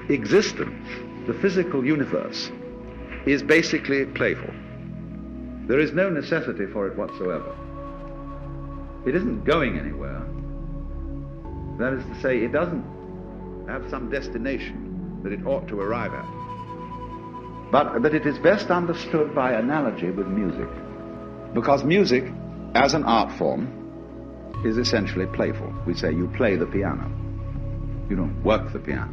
existence, the physical universe, is basically playful. There is no necessity for it whatsoever. It isn't going anywhere. That is to say, it doesn't have some destination that it ought to arrive at. But that it is best understood by analogy with music. Because music, as an art form, is essentially playful. We say you play the piano. You don't work the piano.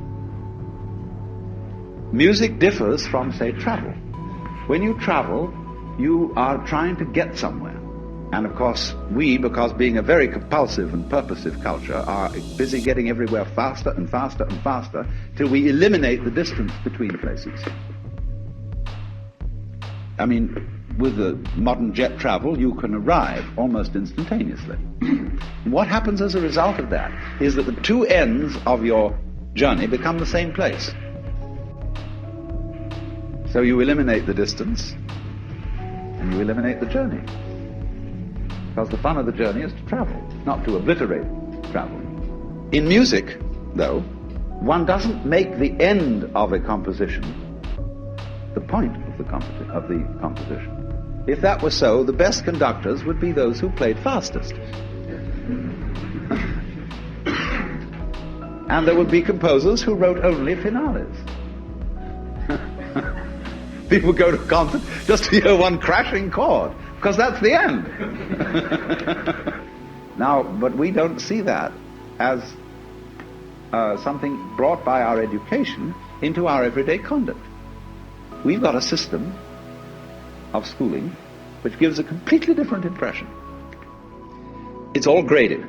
Music differs from, say, travel. When you travel, you are trying to get somewhere. And of course, we, because being a very compulsive and purposive culture, are busy getting everywhere faster and faster and faster till we eliminate the distance between places. I mean, with the modern jet travel, you can arrive almost instantaneously. What happens as a result of that is that the two ends of your journey become the same place. So you eliminate the distance and you eliminate the journey. Because the fun of the journey is to travel, not to obliterate travel. In music, though, one doesn't make the end of a composition the point of the composition. If that were so, the best conductors would be those who played fastest. And there would be composers who wrote only finales. People go to a concert just to hear one crashing chord, because that's the end. Now, but we don't see that as something brought by our education into our everyday conduct. We've got a system of schooling which gives a completely different impression. It's all graded.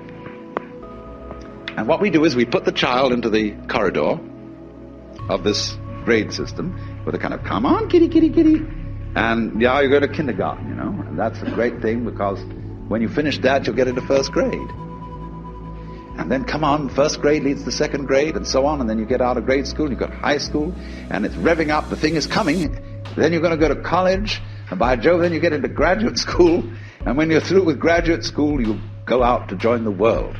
And what we do is we put the child into the corridor of this grade system with a kind of, come on, kitty, kitty, kitty. And yeah, you go to kindergarten, you know. And that's a great thing, because when you finish that, you'll get into first grade. And then, come on, first grade leads to second grade, and so on. And then you get out of grade school, you've got high school, and it's revving up, the thing is coming. Then you're going to go to college, and by Jove, then you get into graduate school. And when you're through with graduate school, you go out to join the world.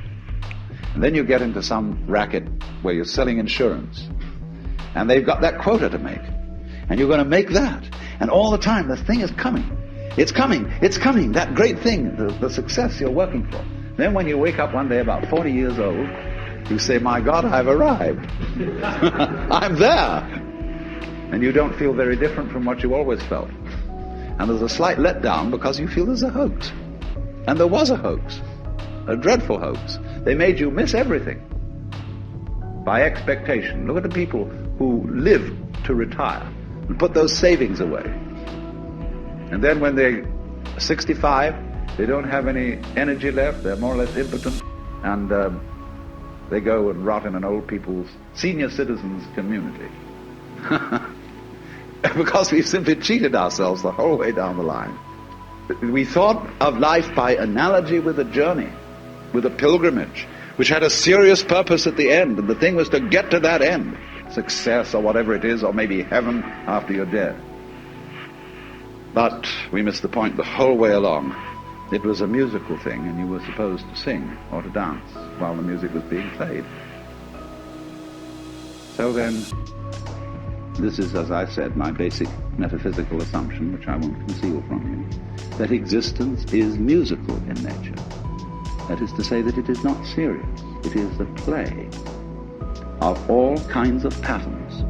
And then you get into some racket where you're selling insurance. And they've got that quota to make. And you're going to make that. And all the time, the thing is coming. It's coming. It's coming. That great thing, the success you're working for. Then when you wake up one day about 40 years old, you say, my God, I've arrived. I'm there. And you don't feel very different from what you always felt. And there's a slight letdown because you feel there's a hoax. And there was a hoax. A dreadful hoax. They made you miss everything by expectation. Look at the people who live to retire and put those savings away. And then when they're 65, they don't have any energy left, they're more or less impotent, and they go and rot in an old people's senior citizens community. Because we've simply cheated ourselves the whole way down the line. We thought of life by analogy with a journey, with a pilgrimage, which had a serious purpose at the end, and the thing was to get to that end. Success or whatever it is, or maybe heaven after you're dead. But we missed the point the whole way along. It was a musical thing, and you were supposed to sing or to dance while the music was being played. So then, this is, as I said, my basic metaphysical assumption, which I won't conceal from you, that existence is musical in nature. That is to say that it is not serious. It is the play of all kinds of patterns